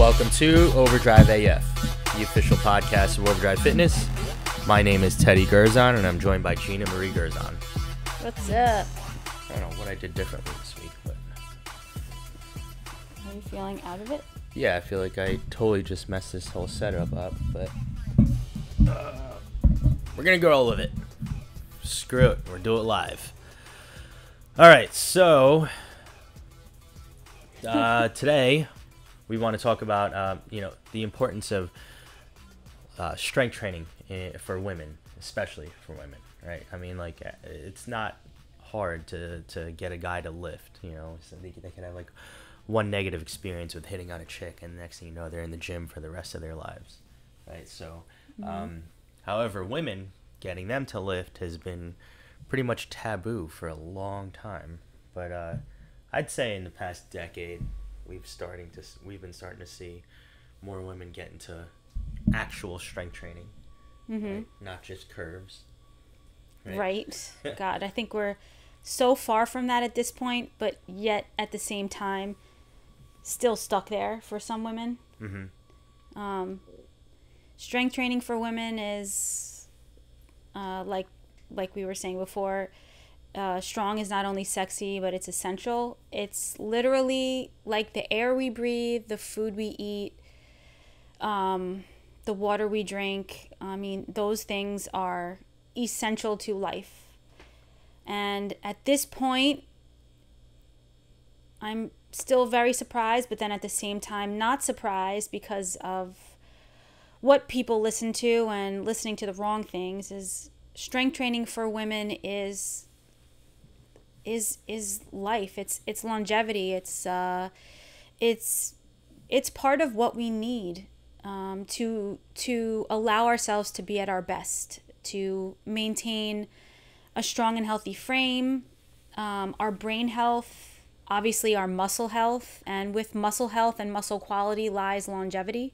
welcome to Overdrive AF, the official podcast of Overdrive Fitness. My name is Teddy Gerzon, and I'm joined by Gina Marie Gerzon. What's up? I don't know what I did differently this week, but... Are you feeling out of it? Yeah, I feel like I totally just messed this whole setup up, but... we're gonna go all of it. Screw it, we'll do it live. Alright, so... today... we want to talk about, the importance of strength training for women, especially for women, right? I mean, like, it's not hard to get a guy to lift, so they can have, like, one negative experience with hitting on a chick, and the next thing you know, they're in the gym for the rest of their lives, right? So, however, women, getting them to lift has been pretty much taboo for a long time, but I'd say in the past decade, we've been starting to see more women get into actual strength training, right? Not just curves. Right. God, I think we're so far from that at this point, but yet at the same time, still stuck there for some women. Strength training for women is, like we were saying before. Strong is not only sexy, but it's essential. It's literally like the air we breathe, the food we eat, the water we drink. I mean, those things are essential to life. And at this point, I'm still very surprised, but then at the same time, not surprised because of what people listen to and listening to the wrong things. Is strength training for women is life. It's longevity. It's part of what we need to allow ourselves to be at our best, to maintain a strong and healthy frame, our brain health, obviously our muscle health, and with muscle health and muscle quality lies longevity.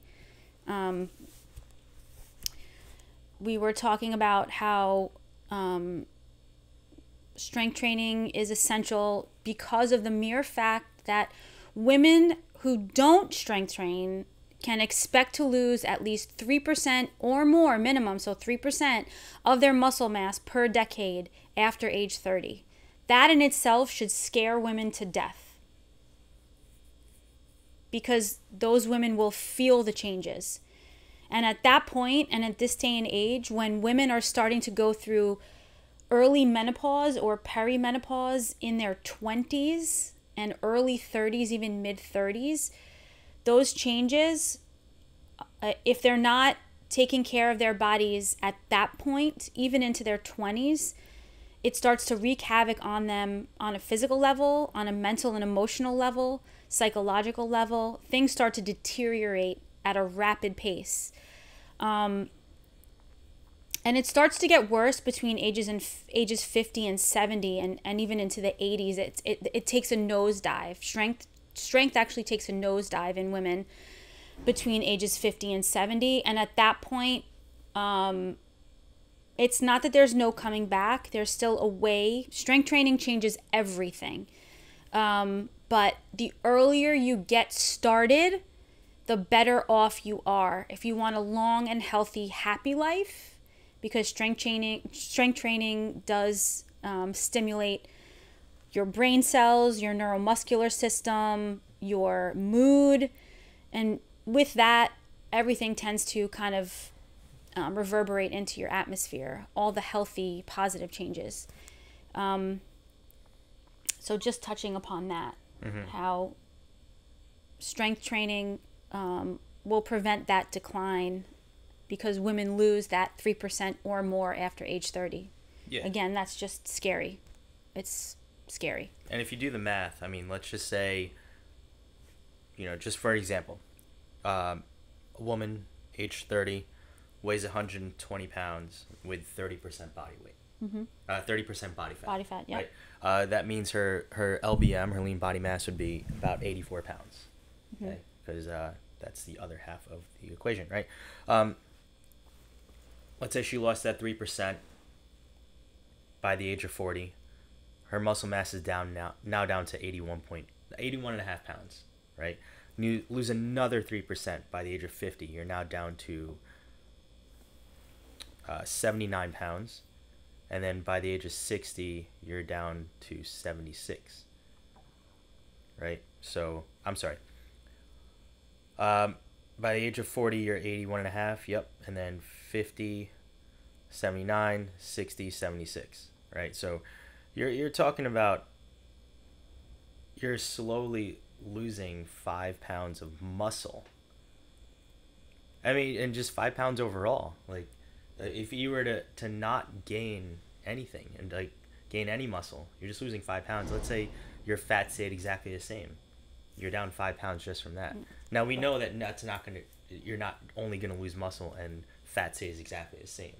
We were talking about how strength training is essential because of the mere fact that women who don't strength train can expect to lose at least 3% or more minimum, so 3% of their muscle mass per decade after age 30. That in itself should scare women to death, because those women will feel the changes. And at that point, and at this day and age, when women are starting to go through early menopause or perimenopause in their 20s and early 30s, even mid 30s, those changes, if they're not taking care of their bodies at that point, even into their 20s, it starts to wreak havoc on them on a physical level, on a mental and emotional level, psychological level. Things start to deteriorate at a rapid pace. And it starts to get worse between ages 50 and 70 and even into the 80s. It takes a nosedive. Strength actually takes a nosedive in women between ages 50 and 70. And at that point, it's not that there's no coming back. There's still a way. Strength training changes everything. But the earlier you get started, the better off you are. If you want a long and healthy, happy life, because strength training does stimulate your brain cells, your neuromuscular system, your mood, and with that, everything tends to kind of reverberate into your atmosphere, all the healthy, positive changes. So just touching upon that, how strength training will prevent that decline, because women lose that 3% or more after age 30. Yeah. Again, that's just scary. It's scary. And if you do the math, I mean, let's just say, just for example, a woman, age 30, weighs 120 pounds with 30% body weight. 30% body fat. Body fat, yeah. Right? That means her LBM, her lean body mass, would be about 84 pounds. Okay? Because that's the other half of the equation, right? Let's say she lost that 3% by the age of 40. Her muscle mass is down now down to 81.5 pounds, right? You lose another 3% by the age of 50. You're now down to 79 pounds. And then by the age of 60, you're down to 76. Right? So, I'm sorry. By the age of 40, you're 81 and a half. Yep. And then 50, 79, 60, 76. Right? So, you're talking about you're slowly losing 5 pounds of muscle. I mean, and just 5 pounds overall. Like, if you were to not gain anything and like gain any muscle, you're just losing 5 pounds. Let's say your fat stayed exactly the same. You're down 5 pounds just from that. Now we know that that's not gonna. You're not only gonna lose muscle and fat stays exactly the same.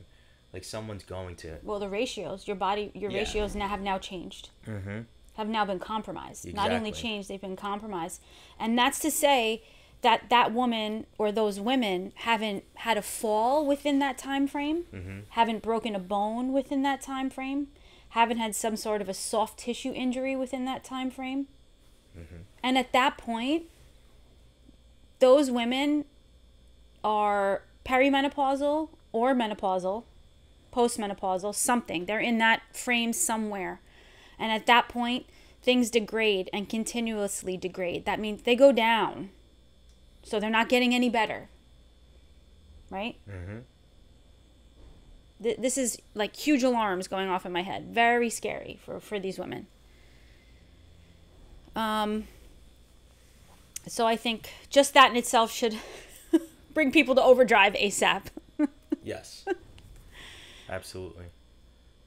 Like someone's going to. Well, the ratios, your ratios have now changed. Mm-hmm. Have now been compromised. Exactly. Not only changed, they've been compromised. And that's to say that that woman or those women haven't had a fall within that time frame, haven't broken a bone within that time frame, haven't had some sort of a soft tissue injury within that time frame. And at that point, those women are perimenopausal or menopausal, postmenopausal, something. They're in that frame somewhere. And at that point, things degrade and continuously degrade. That means they go down. So they're not getting any better. Right? This is like huge alarms going off in my head. Very scary for these women. So I think just that in itself should bring people to overdrive ASAP. Yes. Absolutely.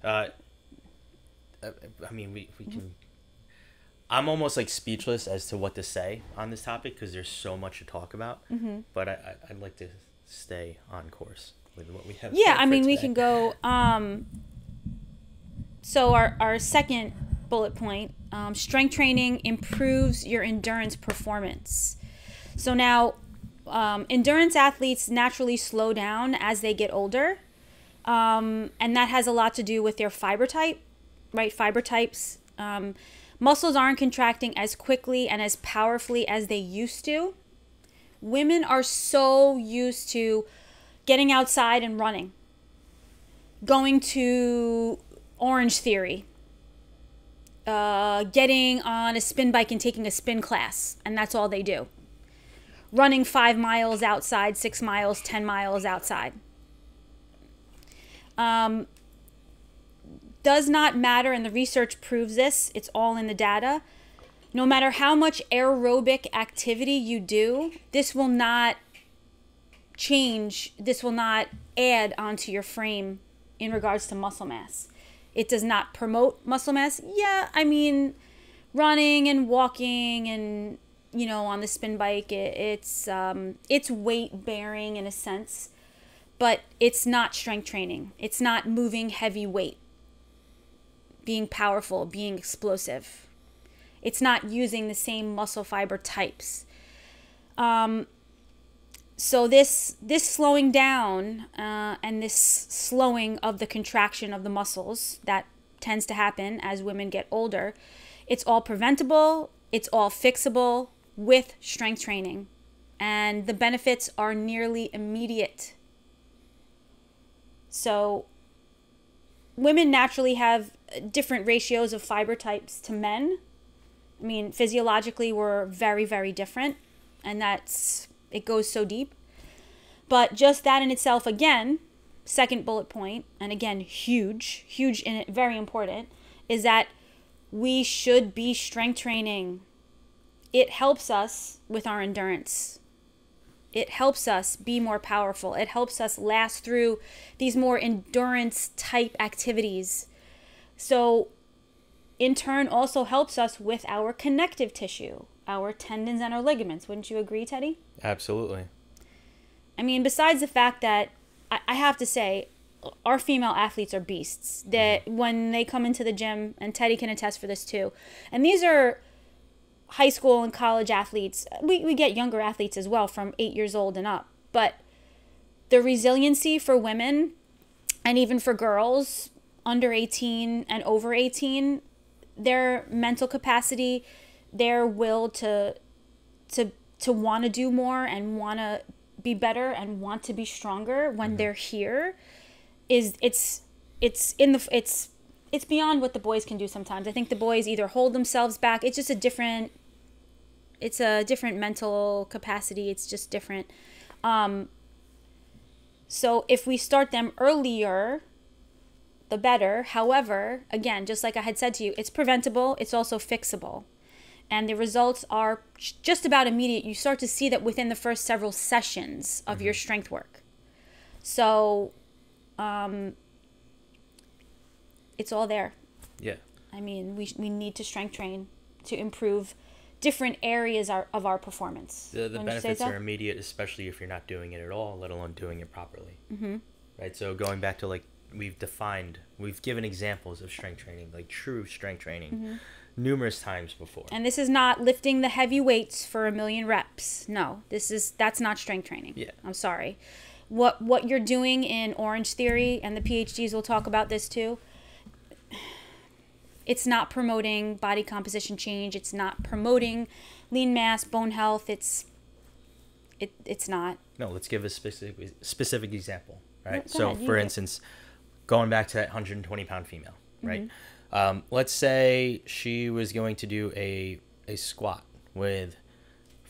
I mean, we can. I'm almost like speechless as to what to say on this topic because there's so much to talk about. But I'd like to stay on course with what we have. Yeah, I mean, we can go. So our second bullet point, strength training improves your endurance performance. So now, endurance athletes naturally slow down as they get older, and that has a lot to do with their fiber type. Right, fiber types. Muscles aren't contracting as quickly and as powerfully as they used to. Women are so used to getting outside and running, going to Orange Theory, getting on a spin bike and taking a spin class, and that's all they do. Running 5 miles outside, 6 miles, 10 miles outside. Does not matter, and the research proves this, it's all in the data. No matter how much aerobic activity you do, this will not change, this will not add onto your frame in regards to muscle mass. It does not promote muscle mass. Yeah, I mean, running and walking and, you know, on the spin bike, it's weight bearing in a sense, but it's not strength training. It's not moving heavy weight, being powerful, being explosive. It's not using the same muscle fiber types. So this slowing down and this slowing of the contraction of the muscles that tends to happen as women get older, it's all preventable, it's all fixable with strength training. And the benefits are nearly immediate. So women naturally have different ratios of fiber types to men. I mean, physiologically, we're very, very different, and it goes so deep. But just that in itself, again, second bullet point, and again, huge in it, very important, is that we should be strength training. It helps us with our endurance. It helps us be more powerful. It helps us last through these more endurance type activities. So in turn also helps us with our connective tissue, our tendons and our ligaments. Wouldn't you agree, Teddy? Absolutely. I mean, besides the fact that I have to say, our female athletes are beasts. That when they come into the gym, and Teddy can attest for this too, and these are high school and college athletes. We get younger athletes as well from 8 years old and up. But the resiliency for women and even for girls under 18 and over 18, their mental capacity, their will to to want to do more and want to be better and want to be stronger when they're here is it's beyond what the boys can do sometimes. I think the boys either hold themselves back. It's just a different mental capacity. It's just different. So if we start them earlier, the better. However, again, just like I had said to you, it's preventable. It's also fixable. And the results are just about immediate. You start to see that within the first several sessions of your strength work. So, it's all there. Yeah. I mean, we need to strength train to improve different areas of our performance. The benefits are immediate, especially if you're not doing it at all, let alone doing it properly. Mm-hmm. Right? So going back to like we've given examples of strength training, like true strength training, numerous times before. And this is not lifting the heavy weights for 1,000,000 reps. No, that's not strength training. Yeah. I'm sorry. What you're doing in Orange Theory, and the PhDs will talk about this too, it's not promoting body composition change. It's not promoting lean mass, bone health. It's not. No, let's give a specific example, right? No, so, ahead, for instance, going back to that 120-pound female, right? Let's say she was going to do a squat with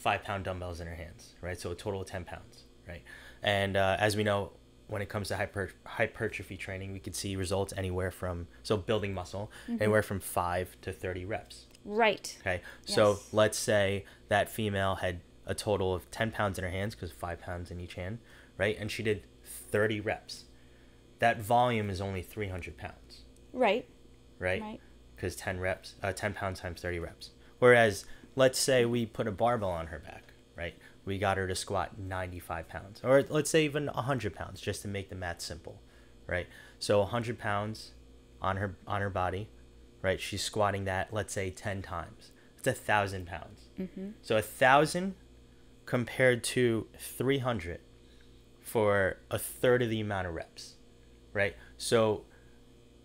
5-pound dumbbells in her hands, right? So a total of 10 pounds, right? And as we know, when it comes to hypertrophy training, we could see results anywhere from, so building muscle, anywhere from 5 to 30 reps. Right. Okay. Yes. So let's say that female had a total of 10 pounds in her hands, because 5 pounds in each hand, right? And she did 30 reps. That volume is only 300 pounds. Right. Right? Because 10 pounds times 30 reps. Whereas, let's say we put a barbell on her back, right? We got her to squat 95 pounds, or let's say even 100 pounds, just to make the math simple, right? So 100 pounds on her body, right? She's squatting that, let's say 10 times. It's 1,000 pounds. So 1,000 compared to 300 for a third of the amount of reps, right? So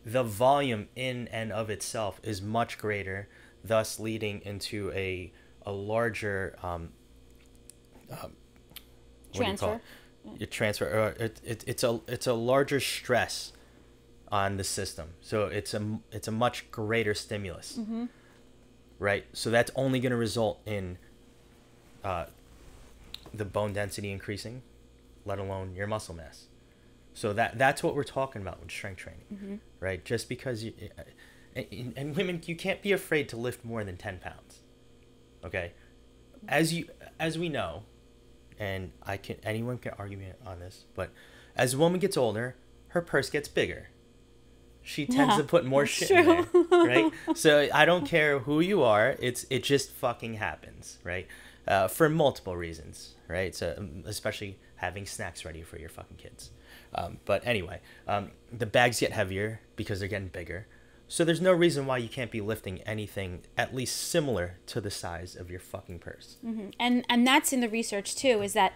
the volume in and of itself is much greater, thus leading into a larger Transfer. It's a larger stress on the system. So it's a much greater stimulus, right? So that's only going to result in the bone density increasing, let alone your muscle mass. So that's what we're talking about with strength training, right? Just because and women, you can't be afraid to lift more than 10 pounds. Okay, as we know, and anyone can argue on this, but as a woman gets older, her purse gets bigger. She tends to put more shit in there, right? So I don't care who you are, it just fucking happens, right? For multiple reasons, right? So especially having snacks ready for your fucking kids. But anyway, the bags get heavier because they're getting bigger. So there's no reason why you can't be lifting anything at least similar to the size of your fucking purse. And that's in the research too, is that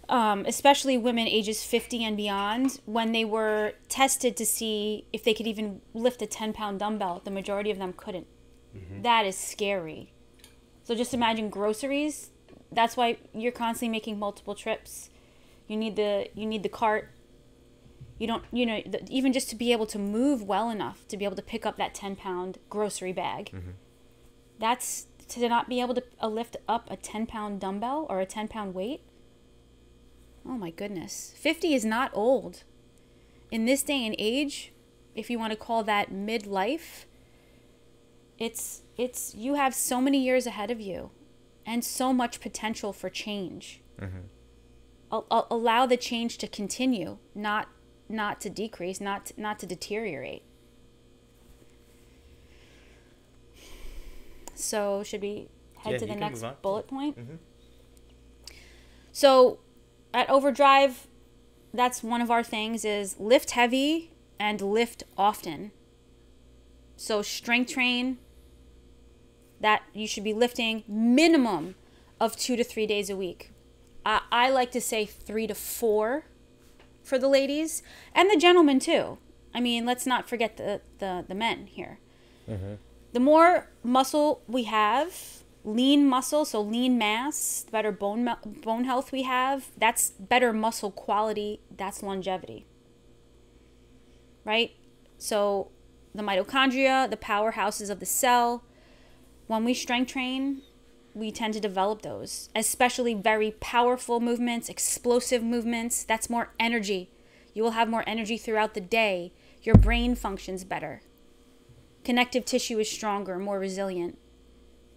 especially women ages 50 and beyond, when they were tested to see if they could even lift a 10-pound dumbbell, the majority of them couldn't. That is scary. So just imagine groceries. That's why you're constantly making multiple trips. You need the cart. You don't, even just to be able to move well enough to be able to pick up that 10-pound grocery bag. That's to not be able to lift up a 10-pound dumbbell or a 10-pound weight. Oh my goodness. 50 is not old. In this day and age, if you want to call that midlife, you have so many years ahead of you and so much potential for change. Allow the change to continue, not to decrease, not to deteriorate. So should we head to the next bullet point? So at Overdrive, that's one of our things, is lift heavy and lift often. So strength train, that you should be lifting minimum of 2 to 3 days a week. I like to say 3 to 4 for the ladies and the gentlemen too. I mean, let's not forget the men here. The more muscle we have, Lean muscle, so lean mass, the better bone health we have, that's better muscle quality, that's longevity. Right? So the mitochondria, the powerhouses of the cell, when we strength train, we tend to develop those, especially very powerful movements, explosive movements. That's more energy. You will have more energy throughout the day. Your brain functions better. Connective tissue is stronger, more resilient.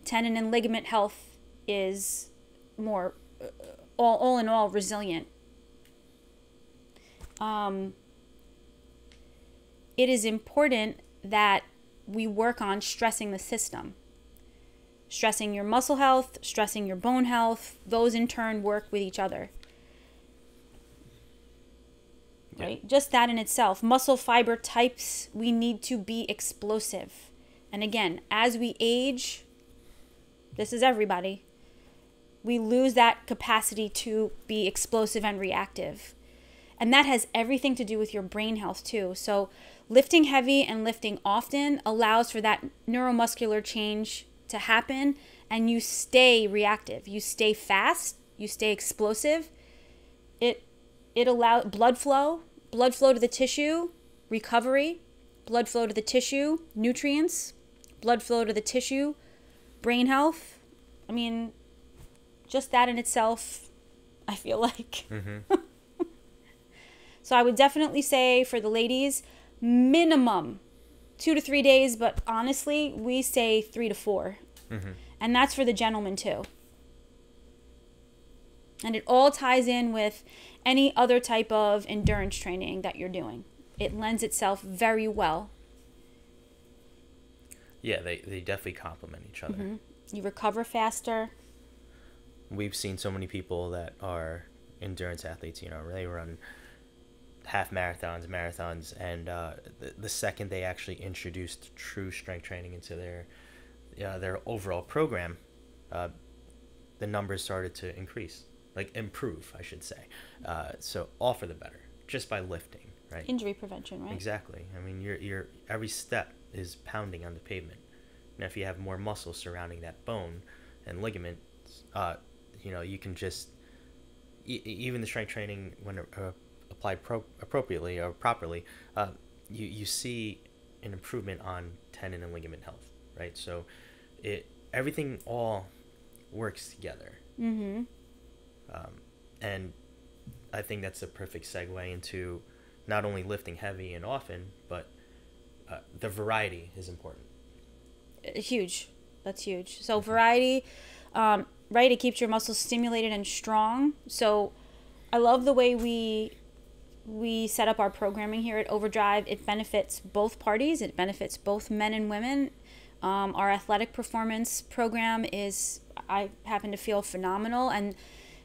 Tendon and ligament health is more, all in all, resilient. It is important that we work on stressing the system. Stressing your muscle health, stressing your bone health, those in turn work with each other. Right? Yeah. Just that in itself. Muscle fiber types, we need to be explosive. And again, as we age, this is everybody, we lose that capacity to be explosive and reactive. And that has everything to do with your brain health too. So lifting heavy and lifting often allows for that neuromuscular change to happen, and you stay reactive. You stay fast, you stay explosive. It allows blood flow to the tissue, recovery, blood flow to the tissue, nutrients, blood flow to the tissue, brain health. I mean, just that in itself, I feel like. Mm-hmm. So I would definitely say for the ladies, minimum 2 to 3 days, but honestly, we say 3 to 4. Mm-hmm. And that's for the gentleman too. And it all ties in with any other type of endurance training that you're doing. It lends itself very well. Yeah, they definitely complement each other. Mm-hmm. You recover faster. We've seen so many people that are endurance athletes, they run half marathons, and the second they actually introduced true strength training into their overall program, the numbers started to improve, I should say. So all for the better, just by lifting, right? Injury prevention, right? Exactly. I mean, your every step is pounding on the pavement. Now, if you have more muscle surrounding that bone and ligament, you can just even the strength training when applied appropriately or properly, you see an improvement on tendon and ligament health, right? So everything all works together. Mm-hmm. And I think that's a perfect segue into not only lifting heavy and often, but the variety is important. Huge. That's huge. So variety, right? It keeps your muscles stimulated and strong. So I love the way we set up our programming here at Overdrive. It benefits both parties. It benefits both men and women. Our athletic performance program is, I happen to feel, phenomenal. And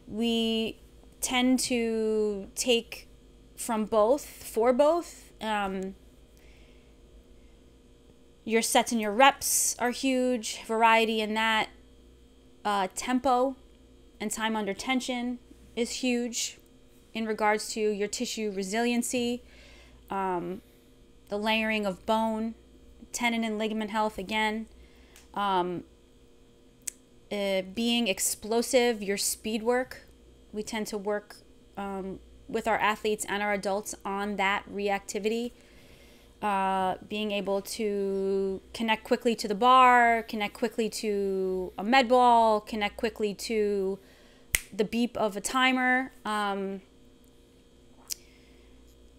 we tend to take from both, for both. Your sets and your reps are huge. Variety in that. Tempo and time under tension is huge in regards to your tissue resiliency, the layering of bone, tendon and ligament health again, being explosive, your speed work. We tend to work with our athletes and our adults on that reactivity. Being able to connect quickly to the bar, connect quickly to a med ball, connect quickly to the beep of a timer.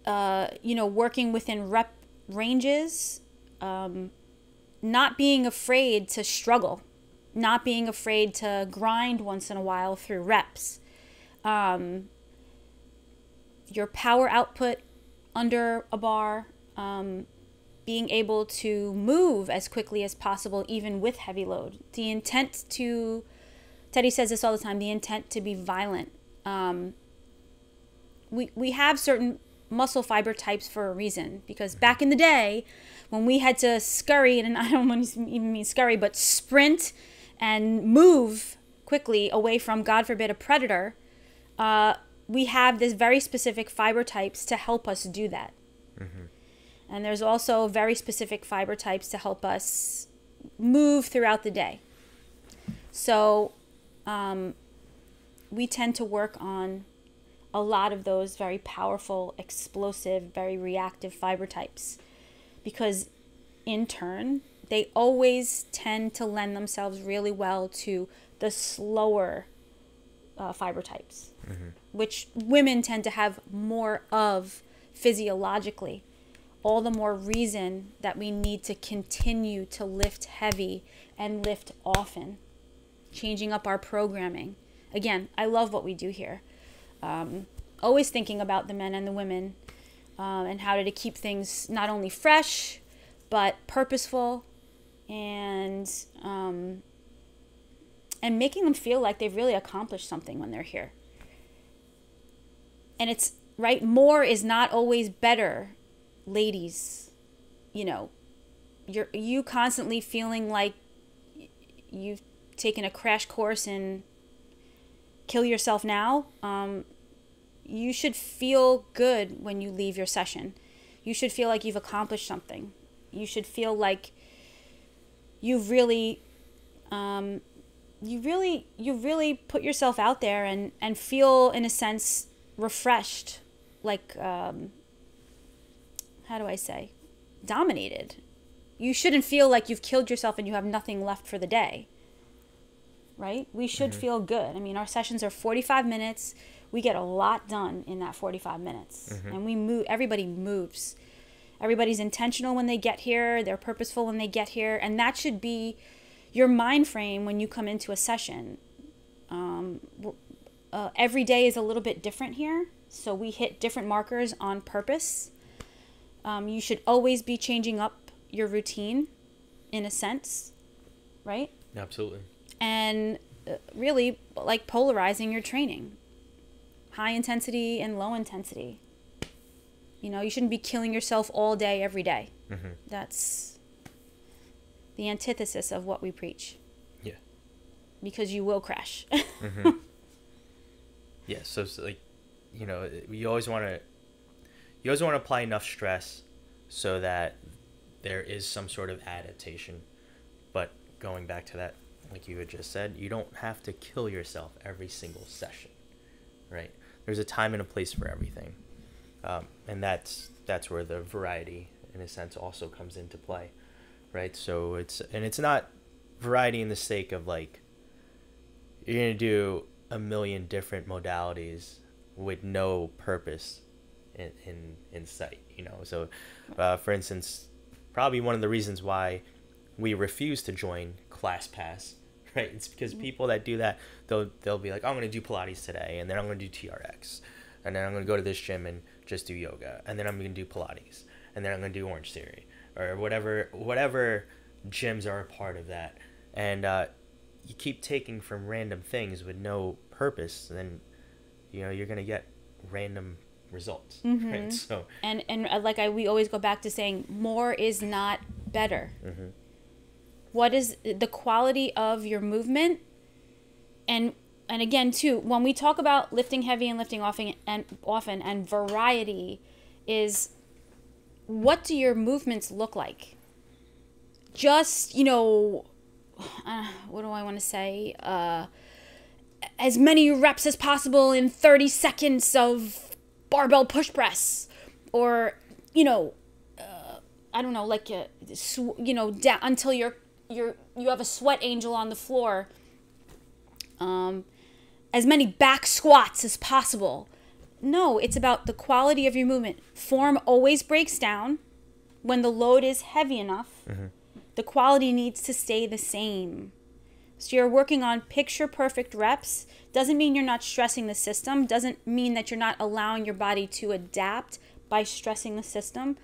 Working within rep ranges, not being afraid to struggle, not being afraid to grind once in a while through reps. Your power output under a bar, being able to move as quickly as possible, even with heavy load. The intent to, Teddy says this all the time, the intent to be violent. We have certain muscle fiber types for a reason, because back in the day when we had to scurry, and I don't want to even mean scurry, but sprint and move quickly away from, God forbid, a predator, we have this very specific fiber types to help us do that. Mm-hmm. And there's also very specific fiber types to help us move throughout the day. So we tend to work on a lot of those very powerful, explosive, very reactive fiber types, because in turn, they always tend to lend themselves really well to the slower fiber types, which women tend to have more of physiologically. All the more reason that we need to continue to lift heavy and lift often, changing up our programming. Again, I love what we do here. Always thinking about the men and the women, and how to keep things not only fresh, but purposeful, and making them feel like they've really accomplished something when they're here. And it's, right, more is not always better, ladies. You know, you constantly feeling like you've taken a crash course in kill yourself now. You should feel good when you leave your session. You should feel like you've accomplished something. You should feel like you've really you really put yourself out there and feel, in a sense, refreshed, like how do I say, dominated. You shouldn't feel like you've killed yourself and you have nothing left for the day, right? We should feel good. I mean, our sessions are 45 minutes. We get a lot done in that 45 minutes, and we move. Everybody moves. Everybody's intentional when they get here. They're purposeful when they get here, and that should be your mind frame when you come into a session. Every day is a little bit different here, so we hit different markers on purpose. You should always be changing up your routine, in a sense, right? Absolutely. And really, like, polarizing your training. High intensity and low intensity. You know, you shouldn't be killing yourself all day, every day. That's the antithesis of what we preach. Yeah. Because you will crash. Yeah, so like, you know, you always want to apply enough stress so that there is some sort of adaptation. But going back to that, like you had just said, you don't have to kill yourself every single session, right? There's a time and a place for everything, and that's where the variety, in a sense, also comes into play, right? So it's not variety in the sake of, like, you're gonna do a million different modalities with no purpose in sight, you know. So, for instance, probably one of the reasons why we refuse to join ClassPass, right? It's because people that do that, they'll be like, oh, I'm going to do Pilates today, and then I'm going to do TRX, and then I'm going to go to this gym and just do yoga, and then I'm going to do Pilates, and then I'm going to do Orange Theory, or whatever gyms are a part of that. And you keep taking from random things with no purpose, then, you know, you're going to get random results, right? So and like we always go back to saying, more is not better. What is the quality of your movement? And again, too, when we talk about lifting heavy and lifting often and variety, is what do your movements look like? Just, you know, what do I want to say? As many reps as possible in 30 seconds of barbell push press, or, you know, I don't know, like, you know, down until you have a sweat angel on the floor. As many back squats as possible. No, it's about the quality of your movement. Form always breaks down when the load is heavy enough. The quality needs to stay the same. So you're working on picture perfect reps. Doesn't mean you're not stressing the system. Doesn't mean that you're not allowing your body to adapt by stressing the system.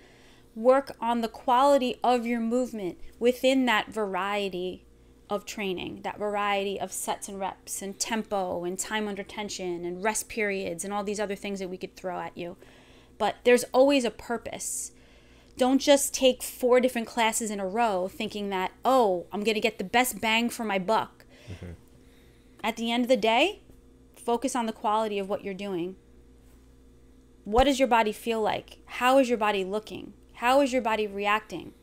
Work on the quality of your movement within that variety of training, that variety of sets and reps and tempo and time under tension and rest periods and all these other things that we could throw at you. But there's always a purpose. Don't just take 4 different classes in a row thinking that, oh, I'm going to get the best bang for my buck. At the end of the day, focus on the quality of what you're doing. What does your body feel like? How is your body looking? How is your body reacting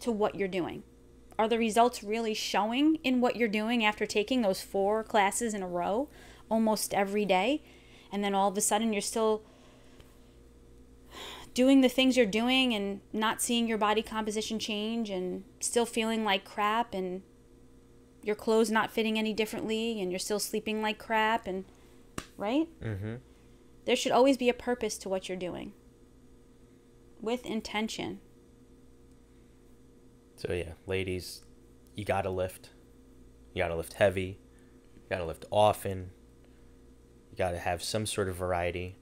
to what you're doing? are the results really showing in what you're doing after taking those 4 classes in a row almost every day? And then all of a sudden you're still doing the things you're doing and not seeing your body composition change and still feeling like crap and your clothes not fitting any differently and you're still sleeping like crap, and right? Mm-hmm. There should always be a purpose to what you're doing with intention. So yeah, ladies, you gotta lift. You gotta lift heavy. You gotta lift often. You gotta have some sort of variety.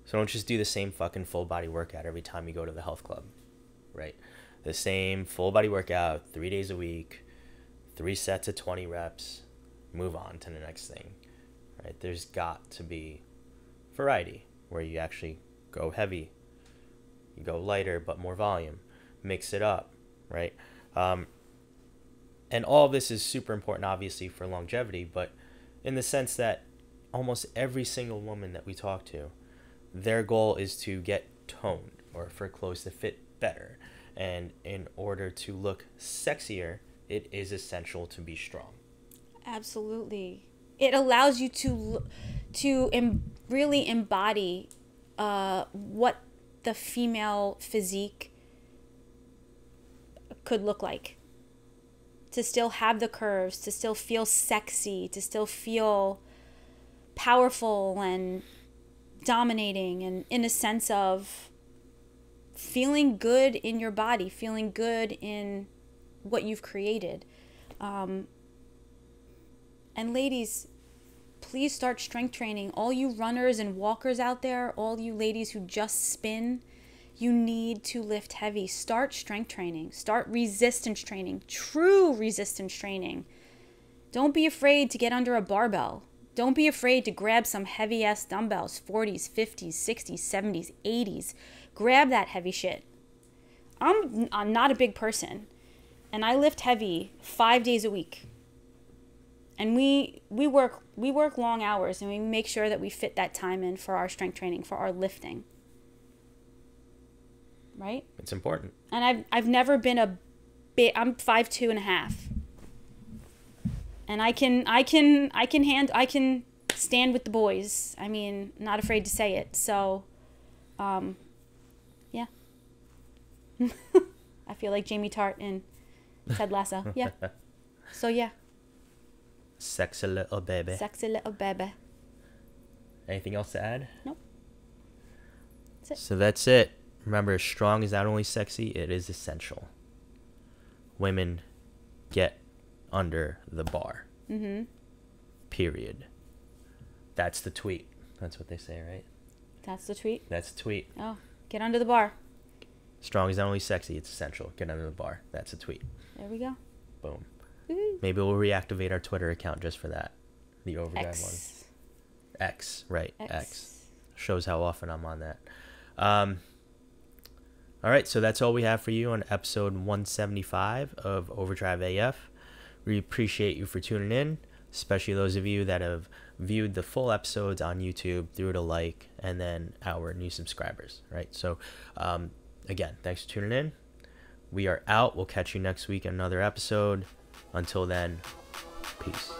So don't just do the same fucking full body workout every time you go to the health club, right? The same full body workout 3 days a week, 3 sets of 20 reps, move on to the next thing, right? There's got to be variety where you actually go heavy, you go lighter but more volume, mix it up, right? And all of this is super important, obviously, for longevity, but in the sense that almost every single woman that we talk to, their goal is to get toned or for clothes to fit better. And in order to look sexier, it is essential to be strong. Absolutely. It allows you to really embody what the female physique could look like. To still have the curves, to still feel sexy, to still feel powerful and dominating, and in a sense of feeling good in your body, feeling good in what you've created. And ladies, please start strength training. All you runners and walkers out there, all you ladies who just spin, you need to lift heavy. Start strength training. Start resistance training. True resistance training. Don't be afraid to get under a barbell. Don't be afraid to grab some heavy-ass dumbbells, 40s, 50s, 60s, 70s, 80s. Grab that heavy shit. I'm not a big person, and I lift heavy 5 days a week. And we work long hours, and we make sure that we fit that time in for our strength training, for our lifting. Right? It's important. And I've never been a big, I'm 5'2.5". And I can stand with the boys. I mean, not afraid to say it. So, yeah. I feel like Jamie Tart in Ted Lasso. Yeah. So, yeah. Sexy little baby. Sexy little baby. Anything else to add? Nope. That's it. So that's it. Remember, strong is not only sexy, it is essential. Women, get under the bar. Mm-hmm. Period. That's the tweet. That's what they say, right? That's the tweet? That's the tweet. Oh, get under the bar. Strong is not only sexy, it's essential. Get under the bar. That's a tweet. There we go. Boom. Woo-hoo. Maybe we'll reactivate our Twitter account just for that. The Overdrive X. one. X, right. X. X. Shows how often I'm on that. All right, so that's all we have for you on episode 175 of Overdrive AF. We appreciate you for tuning in, especially those of you that have viewed the full episodes on YouTube, threw it a like, and then our new subscribers, right? So, again, thanks for tuning in. We are out. We'll catch you next week in another episode. Until then, peace.